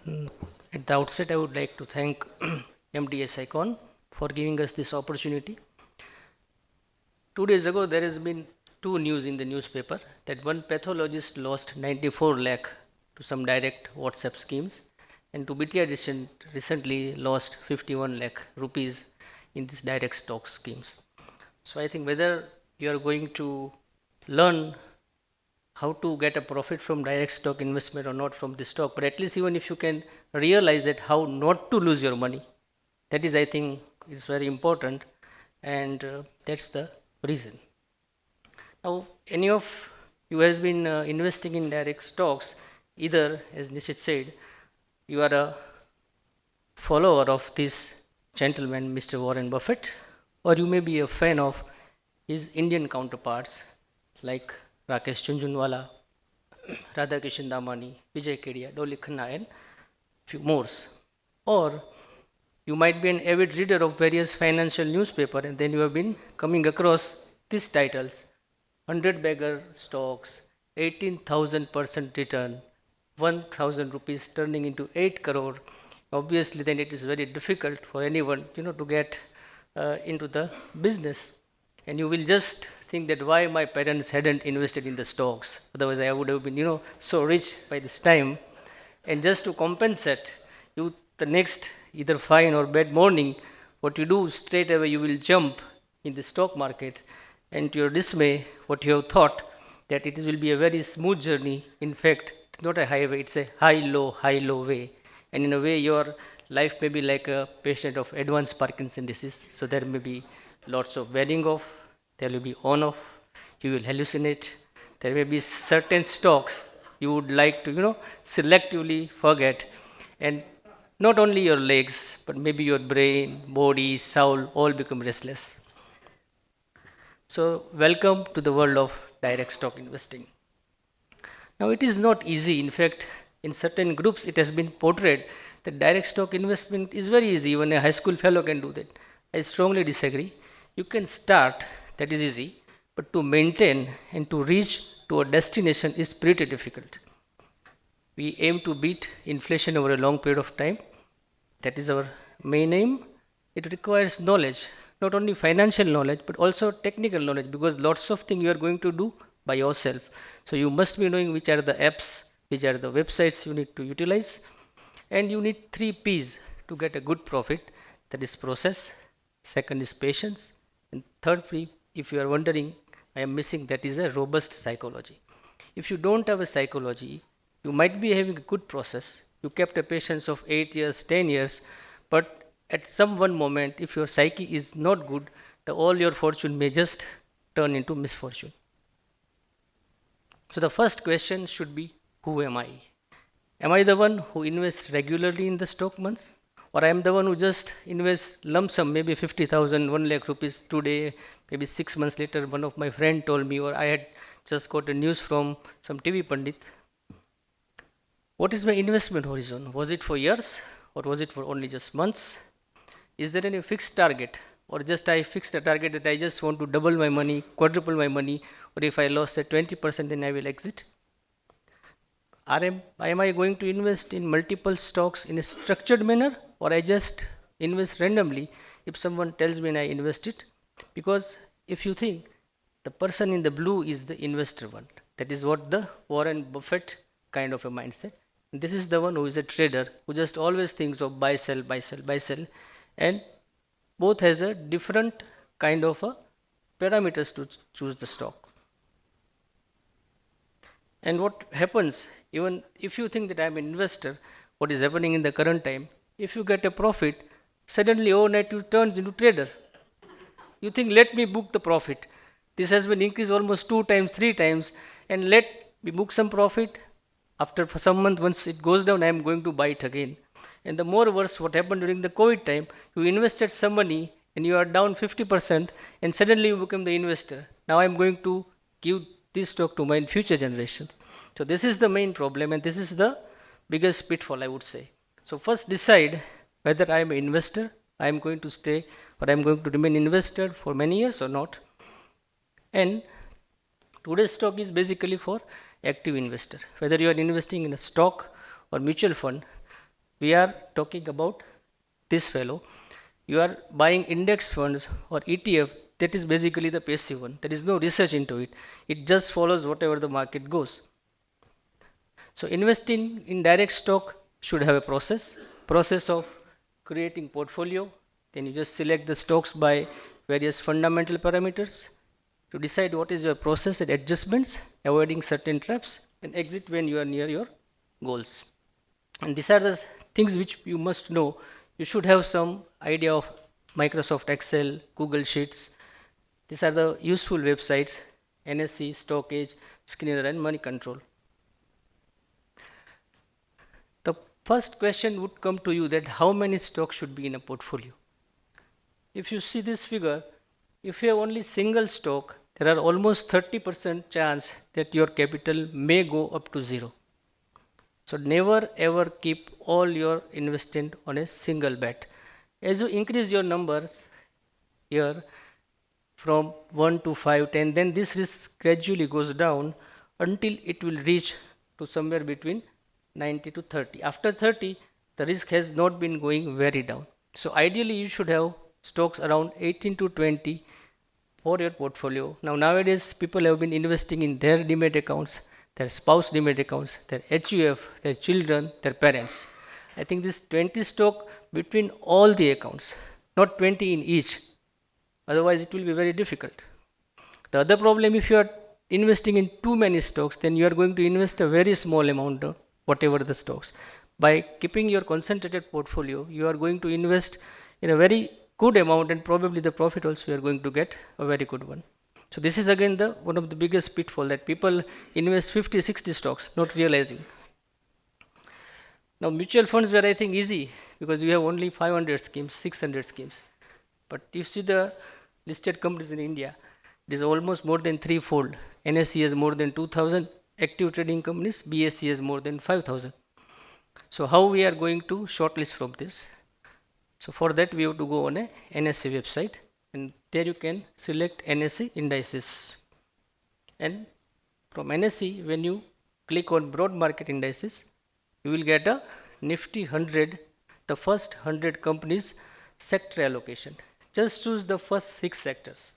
Mm, At the outset, I would like to thank MDSICON for giving us this opportunity. 2 days ago, there has been two news in the newspaper that one pathologist lost 94 lakh to some direct WhatsApp schemes, and to BTI recently lost 51 lakh rupees in these direct stock schemes. So I think whether you are going to learn how to get a profit from direct stock investment or not from the stock, but at least even if you can realize that how not to lose your money, that is, I think, is very important, and that's the reason. Now, any of you has been investing in direct stocks, either, as Nishit said, you are a follower of this gentleman, Mr. Warren Buffett, or you may be a fan of his Indian counterparts like Rakesh Chunjunwala, Radhakishan Damani, Vijay Kedia, Dolly Khanna, and few more. Or you might be an avid reader of various financial newspaper, and then you have been coming across these titles: 100 bagger stocks, 18,000% return, 1,000 rupees turning into 8 crore. Obviously, then it is very difficult for anyone, to get into the business. And you will just think that why my parents hadn't invested in the stocks. Otherwise, I would have been, so rich by this time. And just to compensate, you the next either fine or bad morning, what you do straight away, you will jump in the stock market, and to your dismay, what you have thought that it will be a very smooth journey, in fact, it's not a highway, it's a high low way. And in a way, your life may be like a patient of advanced Parkinson disease. So there may be lots of wearing off, there will be on off, you will hallucinate, there may be certain stocks you would like to, selectively forget, and not only your legs, but maybe your brain, body, soul all become restless. So, welcome to the world of direct stock investing. Now, it is not easy. In fact, in certain groups, it has been portrayed that direct stock investment is very easy. Even a high school fellow can do that. I strongly disagree. You can start, that is easy, but to maintain and to reach to a destination is pretty difficult. We aim to beat inflation over a long period of time. That is our main aim. It requires knowledge, not only financial knowledge, but also technical knowledge, because lots of things you are going to do by yourself. So you must be knowing which are the apps, which are the websites you need to utilize. And you need 3 P's to get a good profit. That is process, second is patience, and third P, if you are wondering, I am missing, that is a robust psychology. If you don't have a psychology, you might be having a good process. You kept a patience of 8 years, 10 years, but at some one moment, if your psyche is not good, all your fortune may just turn into misfortune. So the first question should be, who am I? Am I the one who invests regularly in the stock months? Or I am the one who just invests lump sum, maybe 50,000, 1 lakh rupees today, maybe 6 months later, one of my friend told me, or I had just got a news from some TV Pandit. What is my investment horizon? Was it for years or was it for only just months? Is there any fixed target, or just I fixed a target that I just want to double my money, quadruple my money, or if I lost at 20% then I will exit? Am I going to invest in multiple stocks in a structured manner, or I just invest randomly if someone tells me and I invest it? Because if you think, the person in the blue is the investor one. That is what the Warren Buffett kind of a mindset. And this is the one who is a trader who just always thinks of buy, sell, buy, sell, buy, sell, and both has a different kind of a parameters to choose the stock. And what happens, even if you think that I'm an investor, what is happening in the current time, if you get a profit, suddenly overnight you turns into trader. You think, let me book the profit. This has been increased almost 2 times, 3 times, and let me book some profit. After for some month, once it goes down, I am going to buy it again. And the more worse, what happened during the COVID time, you invested some money and you are down 50%, and suddenly you become the investor. Now I am going to give this stock to my future generations. So this is the main problem, and this is the biggest pitfall, I would say. So first decide whether I am an investor, I am going to stay, or I am going to remain invested for many years or not. And today's stock is basically for active investor. Whether you are investing in a stock or mutual fund, we are talking about this fellow. You are buying index funds or ETF, that is basically the passive one. There is no research into it. It just follows whatever the market goes. So investing in direct stock should have a process of creating portfolio. Then you just select the stocks by various fundamental parameters to decide what is your process and adjustments, avoiding certain traps, and exit when you are near your goals. And these are the things which you must know. You should have some idea of Microsoft Excel, Google Sheets. These are the useful websites: NSE, Stockage, Skinner, and Money Control. The first question would come to you that how many stocks should be in a portfolio. If you see this figure, if you have only single stock, there are almost 30% chance that your capital may go up to zero. So never ever keep all your investment on a single bet. As you increase your numbers here from 1 to 5, 10, then this risk gradually goes down until it will reach to somewhere between 90 to 30. After 30, the risk has not been going very down. So ideally you should have stocks around 18 to 20 for your portfolio. Now nowadays people have been investing in their demat accounts, their spouse demat accounts, their HUF, their children, their parents. I think this 20 stock between all the accounts, not 20 in each. Otherwise it will be very difficult. The other problem, if you are investing in too many stocks, then you are going to invest a very small amount of whatever the stocks. By keeping your concentrated portfolio, you are going to invest in a very good amount, and probably the profit also you are going to get a very good one. So this is again the one of the biggest pitfall, that people invest 50, 60 stocks not realizing. Now mutual funds were, I think, easy because you have only 500 schemes, 600 schemes. But you see the listed companies in India, it is almost more than threefold. NSE has more than 2000 active trading companies, BSE has more than 5000. So how we are going to shortlist from this? So for that we have to go on a NSE website, and there you can select NSE indices. And from NSE, when you click on broad market indices, you will get a Nifty 100, the first 100 companies sector allocation. Just choose the first 6 sectors.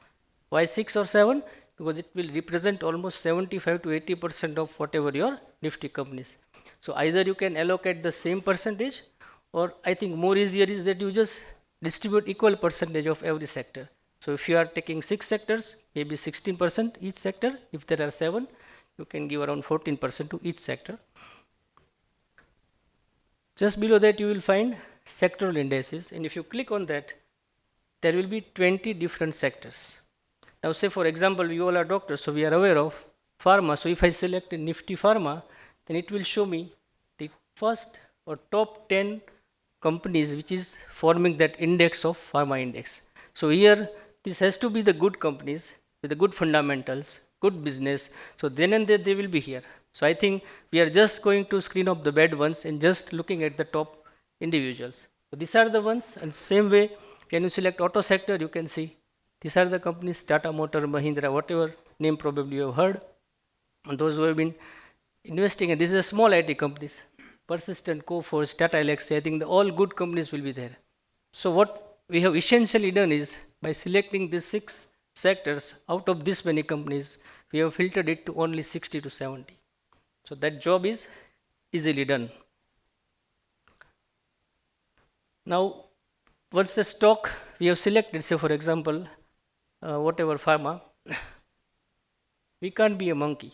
Why 6 or 7? Because it will represent almost 75 to 80% of whatever your Nifty companies. So either you can allocate the same percentage, or I think more easier is that you just distribute equal percentage of every sector. So if you are taking 6 sectors, maybe 16% each sector. If there are 7, you can give around 14% to each sector. Just below that you will find sectoral indices, and if you click on that, there will be 20 different sectors. Now say for example, we all are doctors, so we are aware of pharma. So if I select Nifty Pharma, then it will show me the first or top 10 companies which is forming that index of pharma index. So here this has to be the good companies with the good fundamentals, good business. So then and there they will be here. So I think we are just going to screen off the bad ones and just looking at the top individuals. So these are the ones, and same way when you select auto sector, you can see these are the companies: Tata Motor, Mahindra, whatever name probably you have heard. And those who have been investing in, this is a small IT companies, Persistent, Coforge, Tata Elxsi, I think all good companies will be there. So what we have essentially done is, by selecting these 6 sectors out of this many companies, we have filtered it to only 60 to 70. So that job is easily done. Now once the stock we have selected, say for example whatever pharma, we can't be a monkey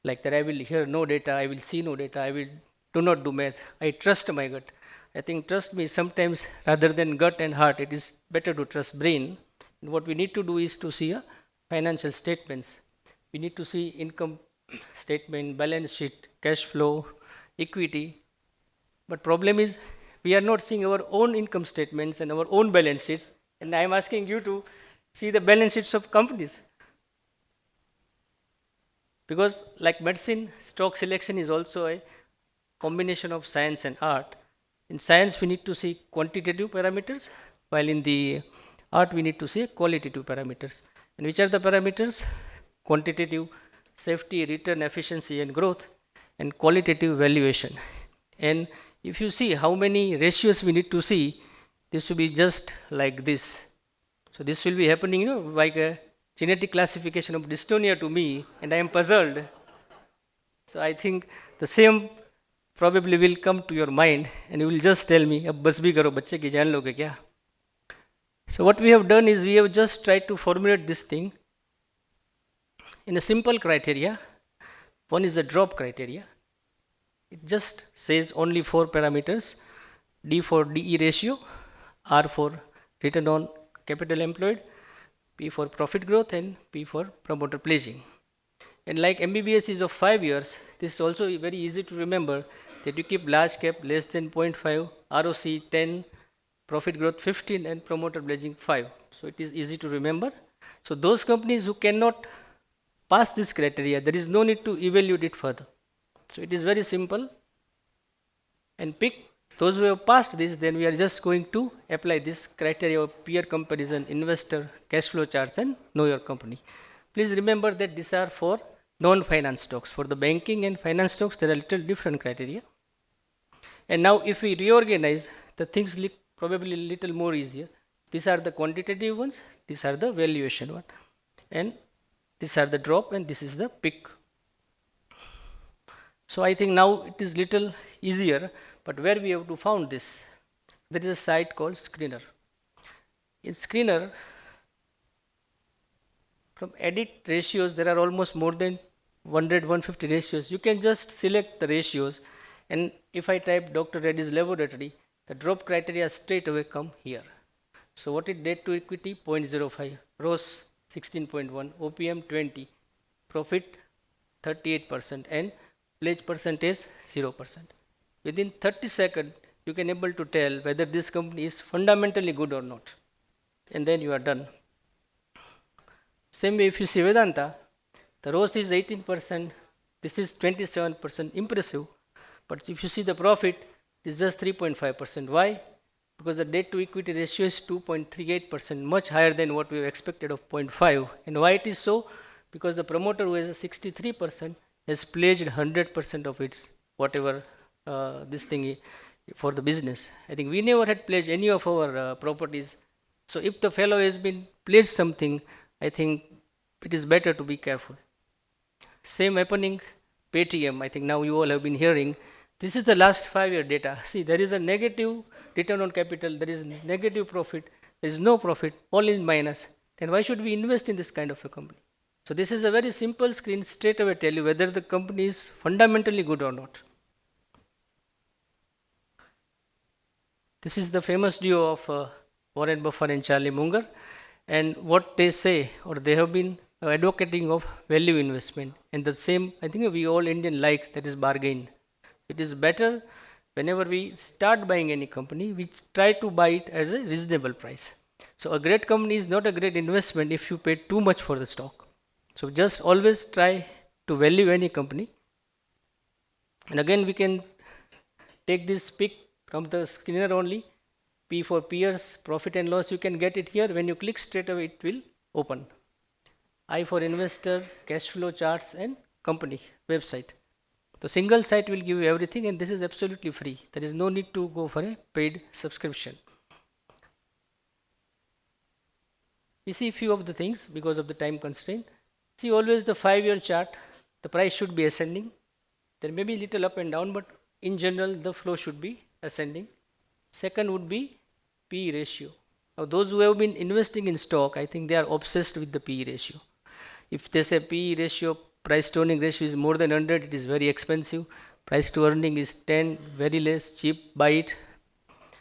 like that. I will hear no data, I will see no data, I will do not do math, I trust my gut. I think trust me, sometimes rather than gut and heart, it is better to trust brain. And what we need to do is to see a financial statements. We need to see income statement, balance sheet, cash flow, equity. But problem is we are not seeing our own income statements and our own balance sheets, and I am asking you to see the balance sheets of companies. Because like medicine, stock selection is also a combination of science and art. In science we need to see quantitative parameters, while in the art we need to see qualitative parameters. And which are the parameters? Quantitative: safety, return, efficiency and growth, and qualitative: valuation. And If you see how many ratios we need to see, this will be just like this. So this will be happening, like a genetic classification of dystonia to me, and I am puzzled. So I think the same probably will come to your mind, and you will just tell me, अब बस भी करो बच्चे की जान लोगे क्या? So what we have done is we have just tried to formulate this thing in a simple criteria. One is the drop criteria. It just says only four parameters: D for DE ratio, R for return on capital employed, P for profit growth, and P for promoter pledging. And like MBBS is of 5 years, this is also very easy to remember that you keep large cap less than 0.5, ROC 10, profit growth 15, and promoter pledging 5. So it is easy to remember. So those companies who cannot pass this criteria, there is no need to evaluate it further. So it is very simple, and pick those who have passed this. Then we are just going to apply this criteria of peer comparison, investor, cash flow charts, and know your company. Please remember that these are for non-finance stocks. For the banking and finance stocks, there are little different criteria. And now if we reorganize, the things look probably a little more easier. These are the quantitative ones, these are the valuation one, and these are the drop, and this is the pick. So I think now it is little easier, but where we have to found this? There is a site called Screener. In Screener, from edit ratios, there are almost more than 100, 150 ratios. You can just select the ratios, and if I type Dr. Reddy's laboratory, the drop criteria straight away come here. So what is debt to equity? 0.05, ROS 16.1, OPM 20, profit 38%, and pledge percentage 0%. Within 30 seconds, you can able to tell whether this company is fundamentally good or not, and then you are done. Same way, if you see Vedanta, the ROS is 18%, this is 27%, impressive. But if you see the profit, it is just 3.5%. Why? Because the debt to equity ratio is 2.38%, much higher than what we expected of 0.5. And why it is so? Because the promoter, who has a 63%, has pledged 100% of its whatever this thing for the business. I think we never had pledged any of our properties. So if the fellow has been pledged something, I think it is better to be careful. Same happening Paytm. I think now you all have been hearing. This is the last 5-year data. See, there is a negative return on capital, there is negative profit, there is no profit, all is minus. Then why should we invest in this kind of a company? So this is a very simple screen, straight away tell you whether the company is fundamentally good or not. This is the famous duo of Warren Buffett and Charlie Munger, and what they say, or they have been advocating of value investment, and the same I think we all Indian likes, that is bargain. It is better whenever we start buying any company, we try to buy it as a reasonable price. So a great company is not a great investment if you pay too much for the stock. So just always try to value any company. And again, we can take this pick from the screener only. P for peers, profit and loss, you can get it here. When you click straight away, it will open. I for investor, cash flow charts, and company website. The single site will give you everything, and this is absolutely free. There is no need to go for a paid subscription. We see few of the things because of the time constraint. See, always the 5-year chart, the price should be ascending. There may be little up and down, but in general the flow should be ascending. Second would be PE ratio. Now those who have been investing in stock, I think they are obsessed with the PE ratio. If they say PE ratio, price to earning ratio is more than 100, it is very expensive. Price to earning is 10, very less, cheap, buy it.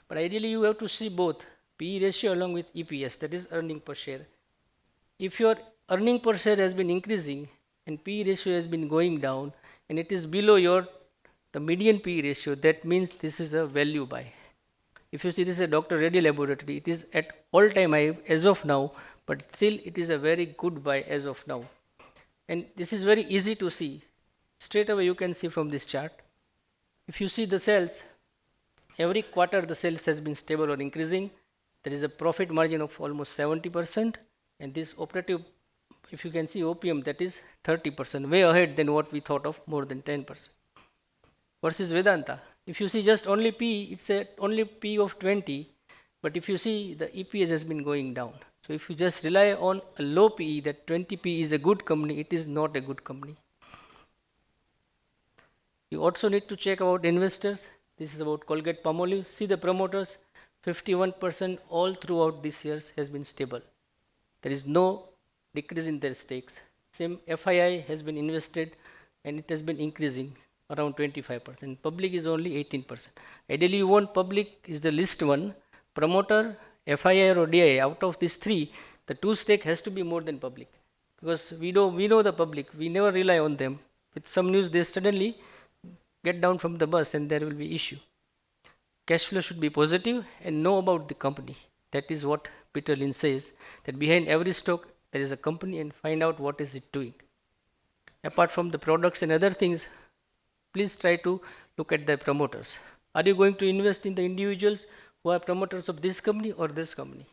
But ideally you have to see both PE ratio along with EPS, that is earning per share. If your earning per share has been increasing and PE ratio has been going down, and it is below the median PE ratio, that means this is a value buy. If you see, this is a Dr. Reddy laboratory, it is at all-time high as of now, but still it is a very good buy as of now. And this is very easy to see. Straight away you can see from this chart. If you see the sales, every quarter the sales has been stable or increasing. There is a profit margin of almost 70%, and this operative, if you can see OPM, that is 30%, way ahead than what we thought of, more than 10%. Versus Vedanta, If you see just only P, it's a only P of 20, but if you see the EPS has been going down. So if you just rely on a low PE, that 20 PE is a good company, it is not a good company. You also need to check about investors. This is about Colgate Palmolive. See the promoters, 51% all throughout this year has been stable. There is no decrease in their stakes. Same FII has been invested and it has been increasing around 25%. Public is only 18%. Ideally, you want public is the least one. Promoter, FII or DII, out of these three, the two stake has to be more than public. Because we know the public, we never rely on them. With some news, they suddenly get down from the bus and there will be issue. Cash flow should be positive and know about the company. That is what Peter Lynch says, that behind every stock there is a company and find out what is it doing. Apart from the products and other things, please try to look at the promoters. Are you going to invest in the individuals who are promoters of this company or this company?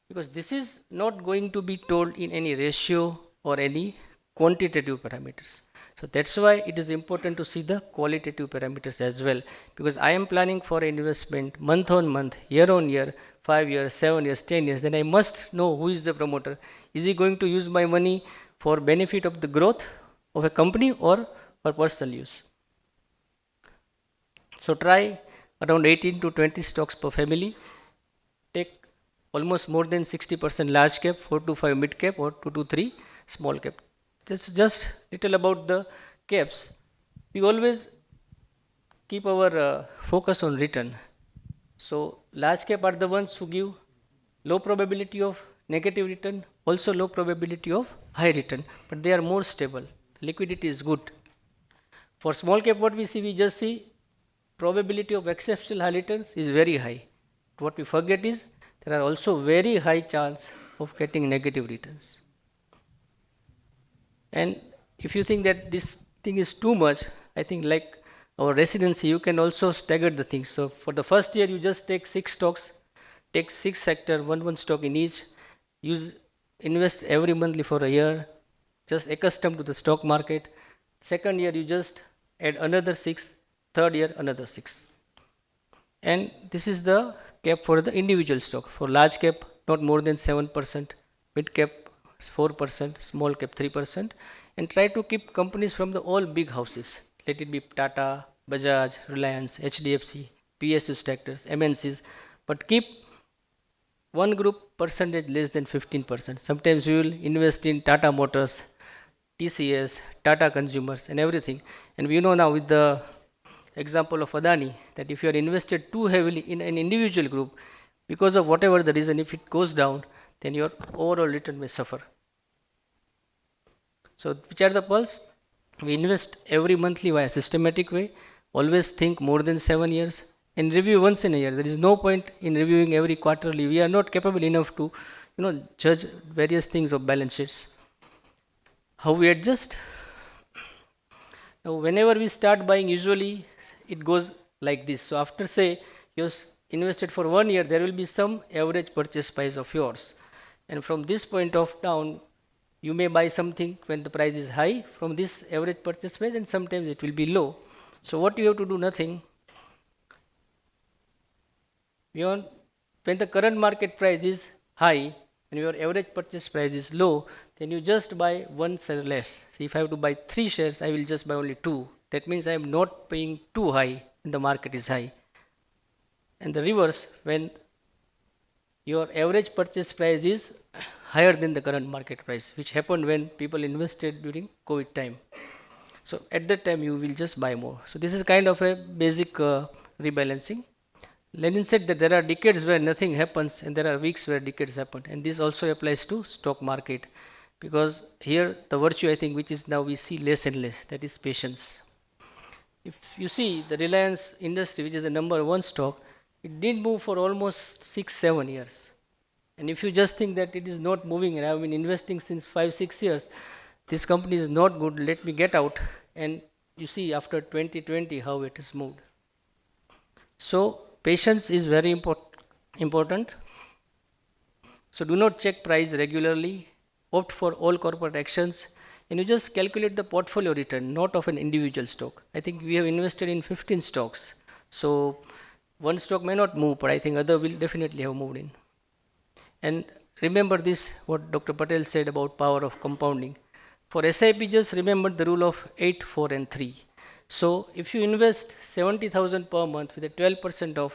Because this is not going to be told in any ratio or any quantitative parameters. So that's why it is important to see the qualitative parameters as well. Because I am planning for investment month on month, year on year, 5 years, 7 years, 10 years. Then I must know who is the promoter. Is he going to use my money for benefit of the growth of a company or for personal use? So try around 18 to 20 stocks per family. Take almost more than 60% large cap, 4 to 5 mid cap or 2 to 3 small cap. Just little about the caps. We always keep our focus on return. So large cap are the ones who give low probability of negative return, also low probability of high return, but they are more stable. Liquidity is good. For small cap, what we see, we just see probability of exceptional high returns is very high. What we forget is there are also very high chance of getting negative returns. And if you think that this thing is too much, I think like our residency, you can also stagger the things. So for the first year, you just take 6 stocks, take 6 sector, one stock in each, invest every monthly for a year, just accustomed to the stock market. Second year, you just add another 6, third year, another 6. And this is the cap for the individual stock. For large cap, not more than 7%, mid cap 4%, small cap 3%, and try to keep companies from the all big houses. Let it be Tata, Bajaj, Reliance, HDFC, PSU sectors, MNCs, but keep one group percentage less than 15%. Sometimes we will invest in Tata Motors, TCS, Tata Consumers, and everything. And we know now with the example of Adani that if you are invested too heavily in an individual group, because of whatever the reason, if it goes down, then your overall return may suffer. So which are the pearls? We invest every monthly via systematic way, always think more than 7 years, and review once in a year. There is no point in reviewing every quarterly. We are not capable enough to judge various things of balance sheets. How we adjust? Now whenever we start buying, usually it goes like this. So after say you invested for 1 year, there will be some average purchase price of yours, and from this point of down you may buy something when the price is high from this average purchase price, and sometimes it will be low. So what you have to do? Nothing. When the current market price is high and your average purchase price is low, then you just buy one share less. See, if I have to buy 3 shares, I will just buy only 2. That means I am not paying too high when the market is high. And the reverse, when your average purchase price is higher than the current market price, which happened when people invested during COVID time. So at that time you will just buy more. So this is kind of a basic rebalancing. Lenin said that there are decades where nothing happens and there are weeks where decades happen, and this also applies to stock market, because here the virtue I think which is now we see less and less, that is patience. If you see the Reliance industry, which is the number one stock, it didn't move for almost 6-7 years. And if you just think that it is not moving and I have been investing since 5-6 years, this company is not good, let me get out, and you see after 2020 how it has moved. So patience is very important. So do not check price regularly, opt for all corporate actions, and you just calculate the portfolio return, not of an individual stock. I think we have invested in 15 stocks, so one stock may not move, but I think other will definitely have moved in. And remember this, what Dr. Patel said about power of compounding. For SIP, just remember the rule of 8, 4 and 3. So if you invest 70,000 per month with a 12% of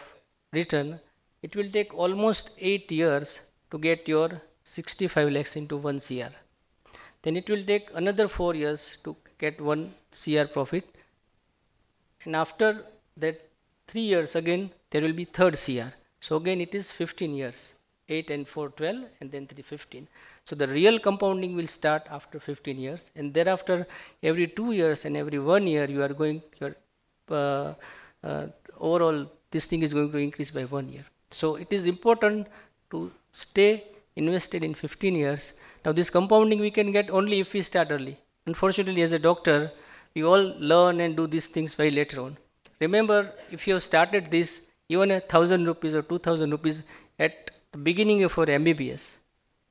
return, it will take almost 8 years to get your 65 lakhs into 1 CR. Then it will take another 4 years to get 1 CR profit. And after that 3 years again, there will be third CR. So again it is 15 years. 8 and 4, 12, and then 3, 15. So the real compounding will start after 15 years, and thereafter every 2 years and every 1 year you are going, your overall this thing is going to increase by 1 year. So it is important to stay invested in 15 years. Now this compounding we can get only if we start early. Unfortunately, as a doctor, we all learn and do these things very later on. Remember, if you have started this, even 1,000 rupees or 2,000 rupees at the beginning of your MBBS,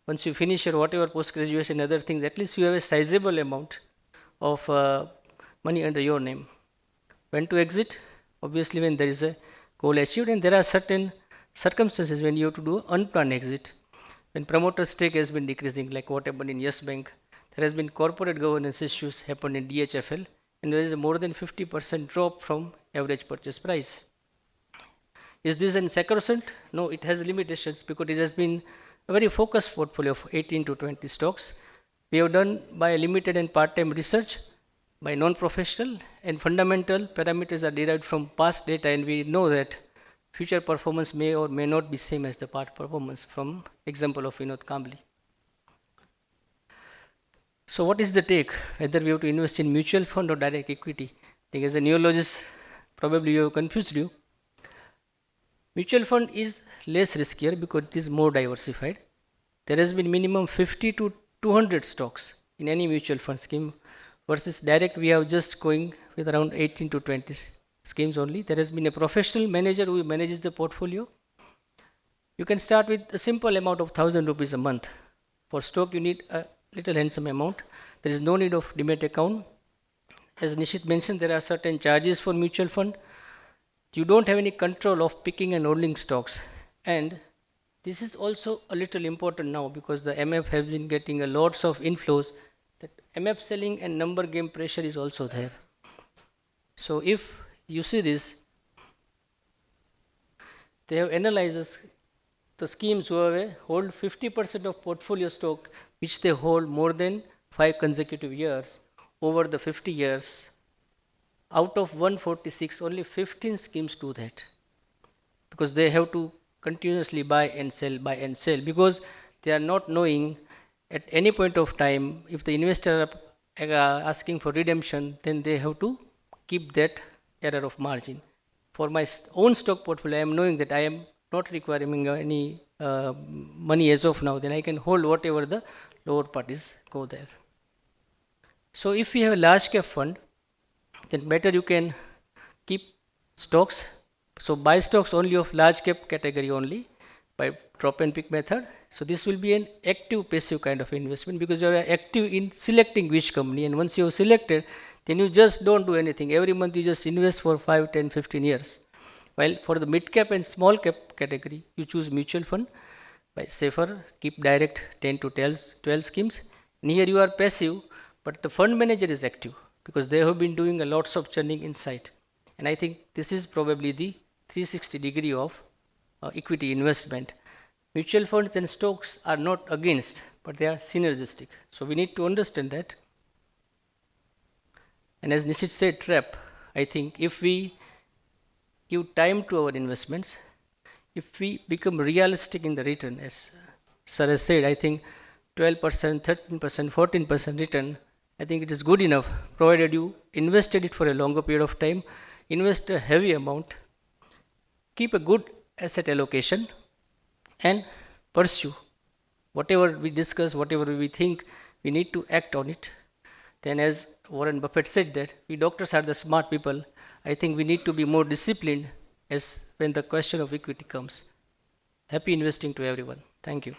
once you finish your whatever post-graduation, other things, at least you have a sizable amount of money under your name. When to exit? Obviously when there is a goal achieved, and there are certain circumstances when you have to do unplanned exit. When promoter stake has been decreasing, like what happened in Yes Bank, there has been corporate governance issues happened in DHFL, and there is a more than 50% drop from average purchase price. Is this an sacrosanct? No, it has limitations because it has been a very focused portfolio of 18 to 20 stocks. We have done by limited and part-time research, by non-professional, and fundamental parameters are derived from past data, and we know that future performance may or may not be same as the past performance, from example of Vinod Kambli. So what is the take? Whether we have to invest in mutual fund or direct equity? I think as a neurologist, probably you have confused you. Mutual fund is less riskier because it is more diversified. There has been minimum 50 to 200 stocks in any mutual fund scheme, versus direct we have just going with around 18 to 20 schemes only. There has been a professional manager who manages the portfolio. You can start with a simple amount of 1,000 rupees a month. For stock you need a little handsome amount. There is no need of demat account. As Nishit mentioned, there are certain charges for mutual fund. You don't have any control of picking and holding stocks, and this is also a little important now because the MF has been getting a lots of inflows. That MF selling and number game pressure is also there. So if you see this, they have analyzed the schemes who hold 50% of portfolio stock which they hold more than 5 consecutive years over the 50 years. Out of 146, only 15 schemes do that, because they have to continuously buy and sell, because they are not knowing at any point of time if the investor are asking for redemption, then they have to keep that error of margin. For my own stock portfolio, I am knowing that I am not requiring any money as of now, then I can hold whatever the lower parties go there. So if we have a large cap fund, then better you can keep stocks. So buy stocks only of large cap category only by drop and pick method. So this will be an active passive kind of investment, because you are active in selecting which company, and once you have selected, then you just don't do anything. Every month you just invest for 5, 10, 15 years. While for the mid cap and small cap category, you choose mutual fund by safer, keep direct 10 to 12 schemes. And here you are passive, but the fund manager is active, because they have been doing a lots of churning inside. And I think this is probably the 360 degree of equity investment. Mutual funds and stocks are not against, but they are synergistic. So we need to understand that. And as Nishit said, trap, I think if we give time to our investments, if we become realistic in the return, as Sir has said, I think 12%, 13%, 14% return, I think it is good enough, provided you invested it for a longer period of time, invest a heavy amount, keep a good asset allocation, and pursue whatever we discuss, whatever we think, we need to act on it. Then as Warren Buffett said that we doctors are the smart people, I think we need to be more disciplined as when the question of equity comes. Happy investing to everyone. Thank you.